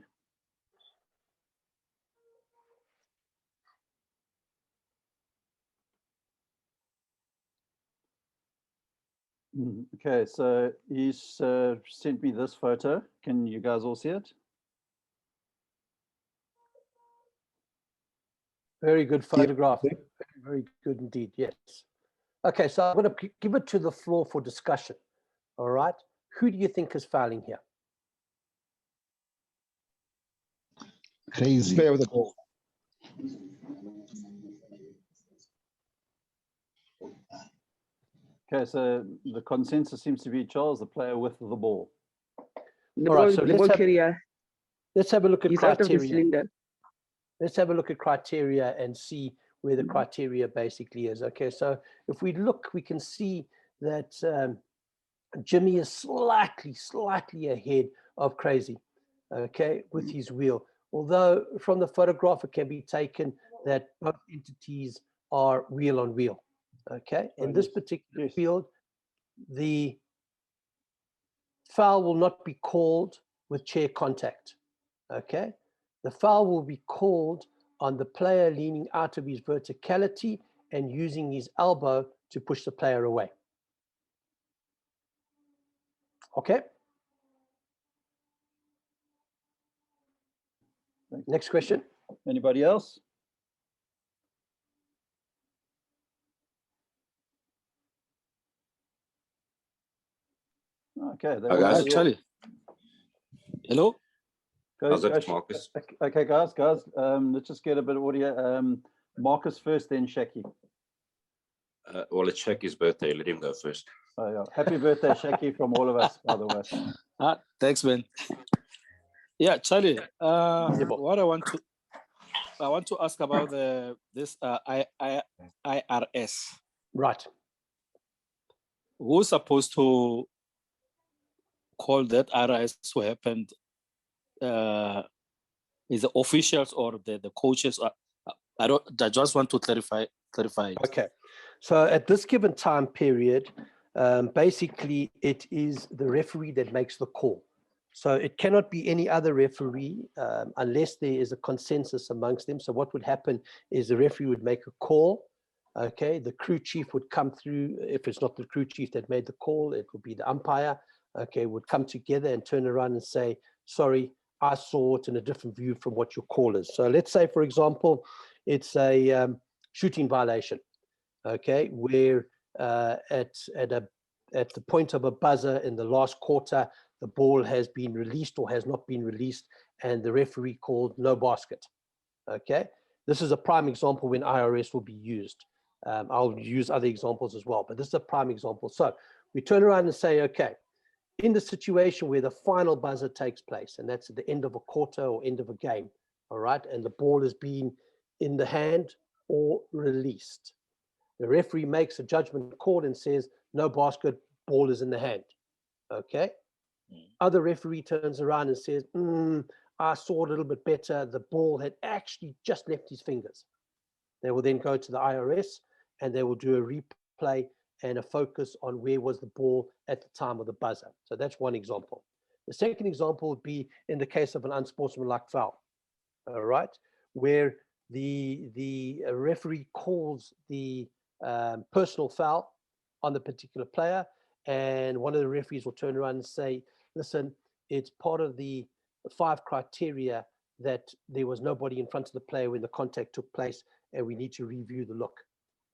Okay, so he's sent me this photo. Can you guys all see it? Very good photograph. Yep. Very good indeed, yes. Okay, so I'm going to give it to the floor for discussion. All right. Who do you think is fouling here? Crazy. Player with the ball. Okay, so the consensus seems to be Charles, the player with the ball. The ball, so let's have a look at criteria. Out Let's have a look at criteria and see where the criteria basically is. Okay, so if we look, we can see that Jimmy is slightly ahead of Crazy, okay, with his wheel. Although from the photograph, it can be taken that both entities are wheel on wheel, okay? In this particular field, the foul will not be called with chair contact, okay? The foul will be called on the player leaning out of his verticality and using his elbow to push the player away. Okay. Next question. Anybody else? Okay. Guys, Charlie. Hello. Marcus. Okay, guys, let's just get a bit of audio. Marcus first, then Shaki. Well, it's Shaki's birthday. Let him go first. Oh, yeah. Happy birthday, Shaki, from all of us, by the way. Thanks, man. Yeah, Charlie. What I want to ask about this IRS. Right. Who's supposed to call that IRS who happened? Is the officials or the coaches? I just want to clarify it. Okay, so at this given time period, basically it is the referee that makes the call. So it cannot be any other referee unless there is a consensus amongst them. So what would happen is the referee would make a call. Okay, the crew chief would come through. If it's not the crew chief that made the call, it would be the umpire. Okay, would come together and turn around and say, sorry, I saw it in a different view from what your call is. So let's say, for example, it's a shooting violation, okay, where at the point of a buzzer in the last quarter, the ball has been released or has not been released, and the referee called no basket, okay? This is a prime example when IRS will be used. I'll use other examples as well, but this is a prime example. So we turn around and say, okay, in the situation where the final buzzer takes place, and that's at the end of a quarter or end of a game, all right, and the ball has been in the hand or released, the referee makes a judgment call and says, no basket, ball is in the hand, okay? Other referee turns around and says, I saw a little bit better, the ball had actually just left his fingers. They will then go to the IRS and they will do a replay and a focus on where was the ball at the time of the buzzer. So that's one example. The second example would be in the case of an unsportsmanlike foul, all right, where the referee calls the personal foul on the particular player, and one of the referees will turn around and say, listen, it's part of the 5 criteria that there was nobody in front of the player when the contact took place, and we need to review the look.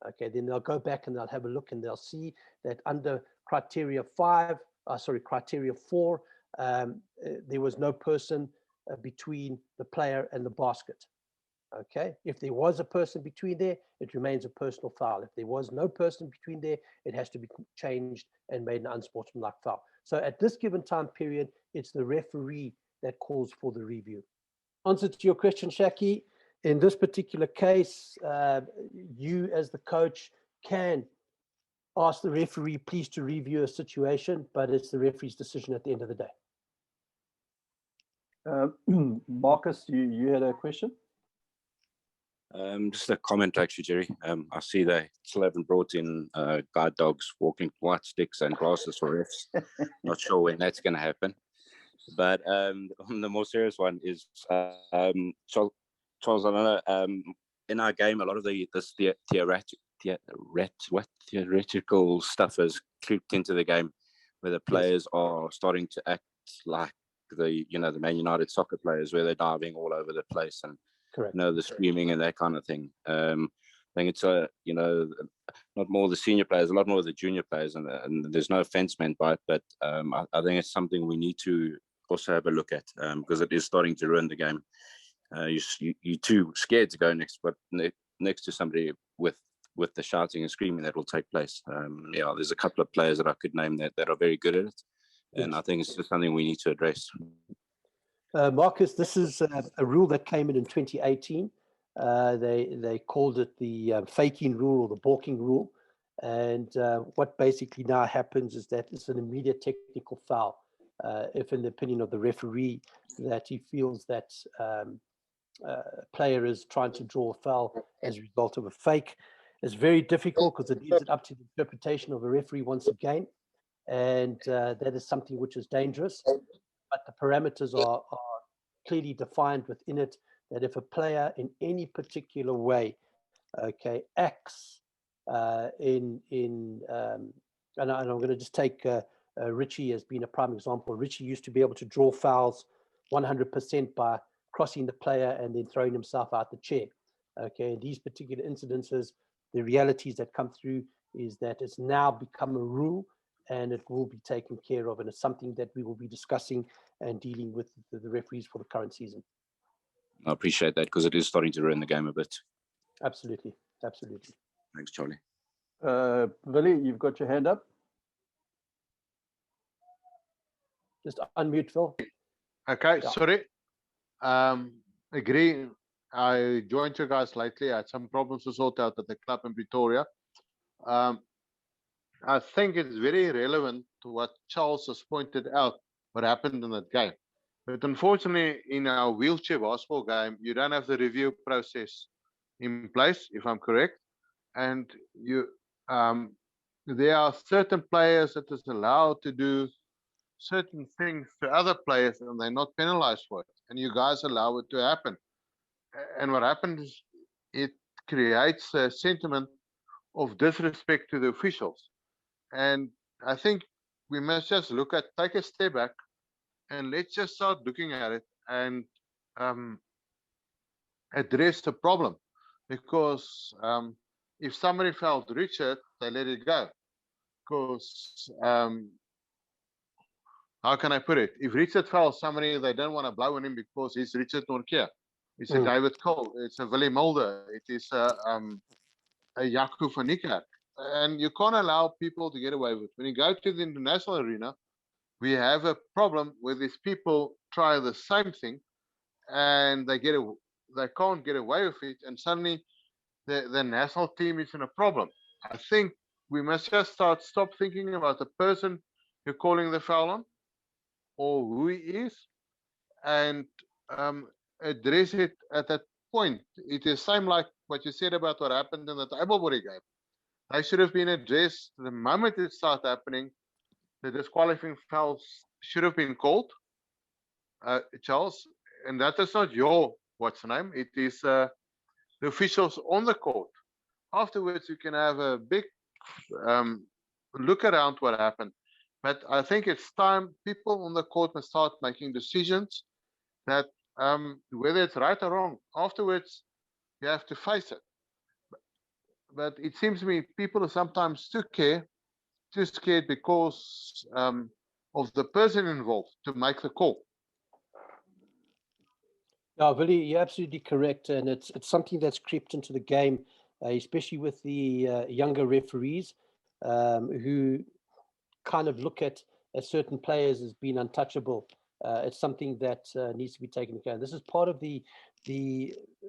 Okay, then they'll go back and they'll have a look and they'll see that under criteria 4, there was no person between the player and the basket. Okay, if there was a person between there, it remains a personal foul. If there was no person between there, it has to be changed and made an unsportsmanlike foul. So at this given time period, it's the referee that calls for the review. Answer to your question, Shaki, in this particular case, you as the coach can ask the referee please to review a situation, but it's the referee's decision at the end of the day. Marcus, you had a question? Just a comment, actually, Jerry. I see they still haven't brought in guide dogs, walking white sticks, and glasses for refs. Not sure when that's going to happen. But on the more serious one is Charles. I don't know. In our game, a lot of this theoretical stuff has creeped into the game, where the players are starting to act like the Man United soccer players, where they're diving all over the place and the screaming and that kind of thing. I think it's not more the senior players, a lot more the junior players, and there's no offense meant by it, but I think it's something we need to also have a look at, because it is starting to ruin the game. You're too scared to go next to somebody with the shouting and screaming that will take place. There's a couple of players that I could name that are very good at it, and I think it's just something we need to address. Marcus, this is a rule that came in 2018. They called it the faking rule or the balking rule, and what basically now happens is that it's an immediate technical foul if, in the opinion of the referee, that he feels that player is trying to draw a foul as a result of a fake. It's very difficult because it leaves it up to the interpretation of the referee once again, and that is something which is dangerous. But the parameters are clearly defined within it, that if a player in any particular way, acts and I'm going to just take Richie as being a prime example. Richie used to be able to draw fouls 100% by crossing the player and then throwing himself out the chair. In these particular incidences, the realities that come through is that it's now become a rule, and it will be taken care of, and it's something that we will be discussing and dealing with the referees for the current season. I appreciate that, because it is starting to ruin the game a bit. Absolutely. Thanks, Charlie. Willie, you've got your hand up. Just unmute, Phil. Okay, yeah. Sorry. Agree. I joined you guys lately. I had some problems to sort out at the club in Pretoria. I think it's very relevant to what Charles has pointed out, what happened in that game. But unfortunately, in our wheelchair basketball game, you don't have the review process in place, if I'm correct. And there are certain players that is allowed to do certain things to other players, and they're not penalized for it. And you guys allow it to happen. And what happens is it creates a sentiment of disrespect to the officials. And I think we must just take a step back, and let's just start looking at it and address the problem. Because if somebody fouled Richard, they let it go. Because how can I put it? If Richard fouls somebody, they don't want to blow on him because he's Richard Norkia. It's a David Cole. It's a Willie Mulder. It is a Jaco van Niekerk. And you can't allow people to get away with it. When you go to the international arena, we have a problem where these people try the same thing and they can't get away with it, and suddenly the national team is in a problem. I think we must just stop thinking about the person you're calling the foul on or who he is, and address it at that point. It is same like what you said about what happened in the Abelbury game. They should have been addressed the moment it started happening. The disqualifying fouls should have been called, Charles, and that is not your what's the name. It is the officials on the court. Afterwards, you can have a big look around what happened. But I think it's time people on the court must start making decisions that whether it's right or wrong, afterwards you have to face it. But it seems to me people are sometimes too scared because of the person involved to make the call. Yeah, Willie, you're absolutely correct, and it's something that's crept into the game, especially with the younger referees who kind of look at certain players as being untouchable. It's something that needs to be taken into account. This is part of the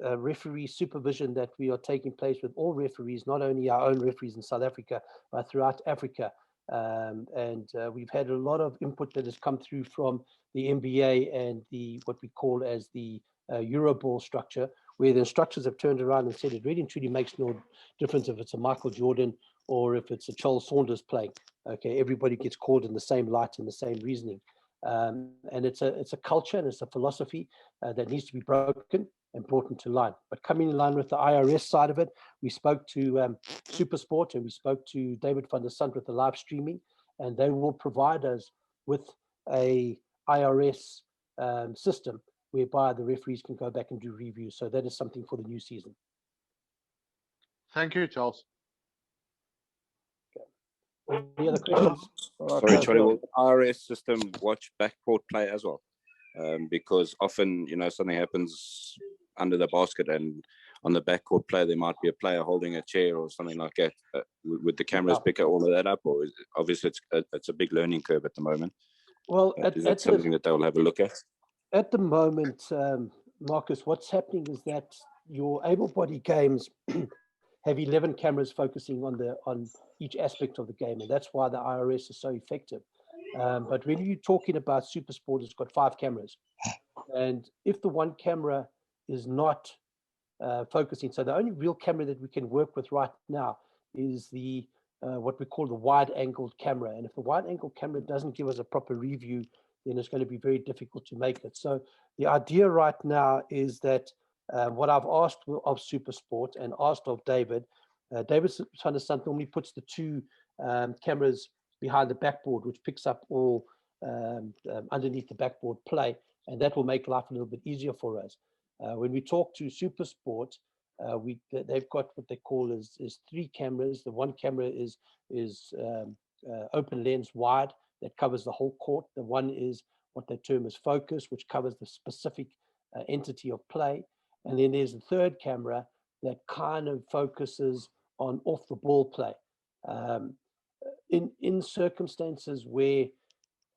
referee supervision that we are taking place with all referees, not only our own referees in South Africa, but throughout Africa. And we've had a lot of input that has come through from the NBA and the what we call as the Euroball structure, where the instructors have turned around and said it really and truly makes no difference if it's a Michael Jordan or if it's a Charles Saunders playing. Okay, everybody gets called in the same light and the same reasoning. And it's a culture and it's a philosophy that needs to be broken and brought into line. But coming in line with the IRS side of it, we spoke to SuperSport and we spoke to David van der Sant with the live streaming, and they will provide us with a IRS system whereby the referees can go back and do reviews. So that is something for the new season. Thank you, Charles. Any other questions? Sorry, Charlie, will the IRS system watch backcourt play as well? Because often, something happens under the basket and on the backcourt play, there might be a player holding a chair or something like that. Would the cameras pick all of that up? Or obviously it's a big learning curve at the moment. Well, is that something that they'll have a look at? At the moment, Marcus, what's happening is that your able-bodied games have 11 cameras focusing on each aspect of the game, and that's why the IRS is so effective. But when you're talking about SuperSport, it's got 5 cameras, and if the one camera is not focusing, so the only real camera that we can work with right now is the what we call the wide-angled camera, and if the wide-angled camera doesn't give us a proper review, then it's going to be very difficult to make it. So the idea right now is that what I've asked of SuperSport and asked of David van der Sant normally puts the 2 cameras behind the backboard, which picks up all underneath the backboard play, and that will make life a little bit easier for us. When we talk to SuperSport, they've got what they call is 3 cameras. The one camera is open lens wide that covers the whole court. The one is what they term as focus, which covers the specific entity of play. And then there's the third camera that kind of focuses on off the ball play. In circumstances where,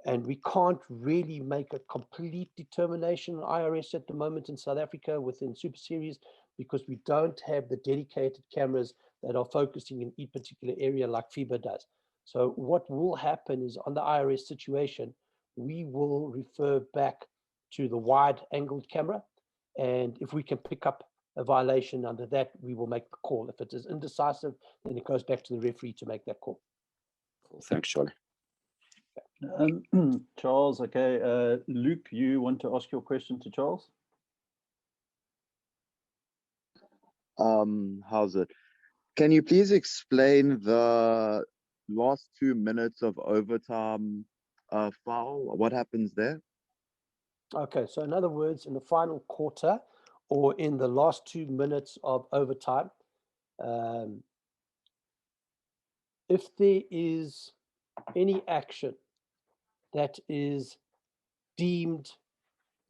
and we can't really make a complete determination on IRS at the moment in South Africa within Super Series, because we don't have the dedicated cameras that are focusing in each particular area like FIBA does. So what will happen is on the IRS situation, we will refer back to the wide-angled camera, and if we can pick up a violation under that, we will make the call. If it is indecisive, then it goes back to the referee to make that call. Cool. Thanks, Charlie. Charles, okay. Luke, you want to ask your question to Charles? How's it? Can you please explain the last 2 minutes of overtime foul? What happens there? Okay, so in other words, in the final quarter or in the last 2 minutes of overtime, if there is any action that is deemed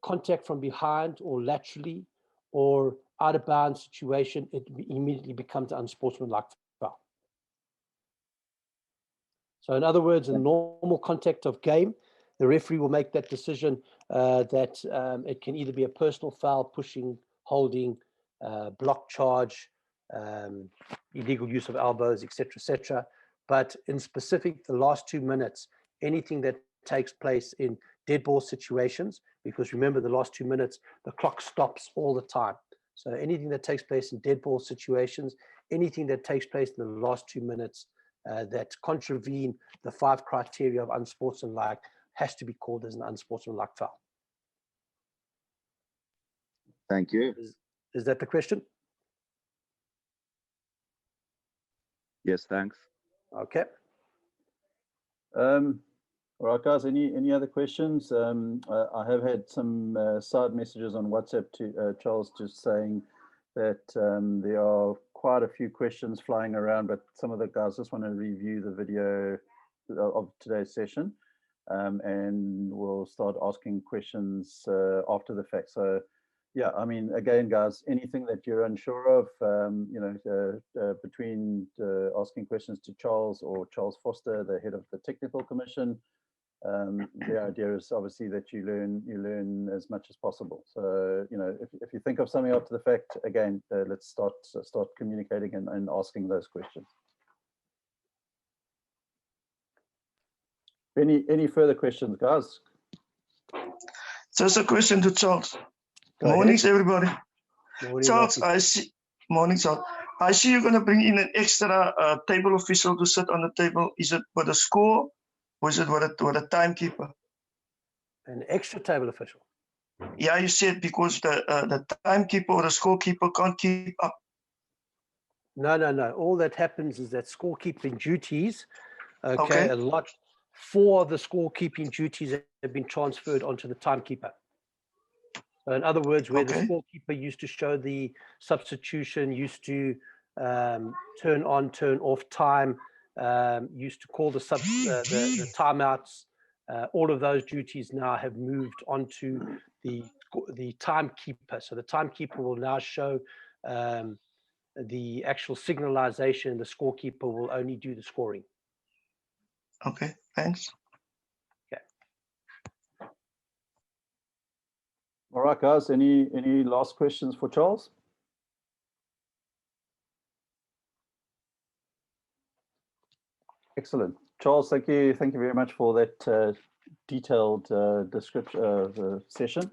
contact from behind or laterally or out of bounds situation, it immediately becomes an unsportsmanlike foul. So in other words, in normal contact of game, the referee will make that decision that it can either be a personal foul, pushing, holding, block charge, illegal use of elbows, etc. But in specific, the last 2 minutes, anything that takes place in dead ball situations, because remember the last 2 minutes, the clock stops all the time. So anything that takes place in dead ball situations, anything that takes place in the last 2 minutes that contravene the 5 criteria of unsportsmanlike has to be called as an unsportsmanlike foul. Thank you. Is that the question? Yes, thanks. Okay. All right, guys, any other questions? I have had some side messages on WhatsApp to Charles, just saying that there are quite a few questions flying around, but some of the guys just want to review the video of today's session, and we'll start asking questions after the fact. So Yeah, I mean, again, guys, anything that you're unsure of, between asking questions to Charles or Charles Foster, the head of the technical commission, the idea is obviously that you learn as much as possible. So, if you think of something after the fact, again, let's start communicating and asking those questions. Any further questions, guys? Just a question to Charles. Go Mornings, ahead. everybody. Morning, Charles, Rocky. I see. Morning, Charles. I see you're going to bring in an extra table official to sit on the table. Is it with a score, or is it with a timekeeper? An extra table official. Yeah, you said because the timekeeper or the scorekeeper can't keep up. No. All that happens is that scorekeeping duties, Okay. a lot, 4 of the scorekeeping duties have been transferred onto the timekeeper. So in other words, where the scorekeeper used to show the substitution, used to turn on, turn off time, used to call the timeouts, all of those duties now have moved onto the timekeeper. So the timekeeper will now show the actual signalization. The scorekeeper will only do the scoring. Okay, thanks. Okay. All right, guys. Any last questions for Charles? Excellent, Charles. Thank you very much for that detailed description session.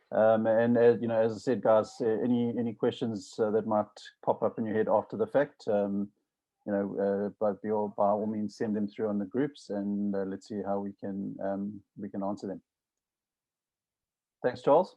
And as I said, guys, any questions that might pop up in your head after the fact, by all means, send them through on the groups, and let's see how we can answer them. Thanks, Charles.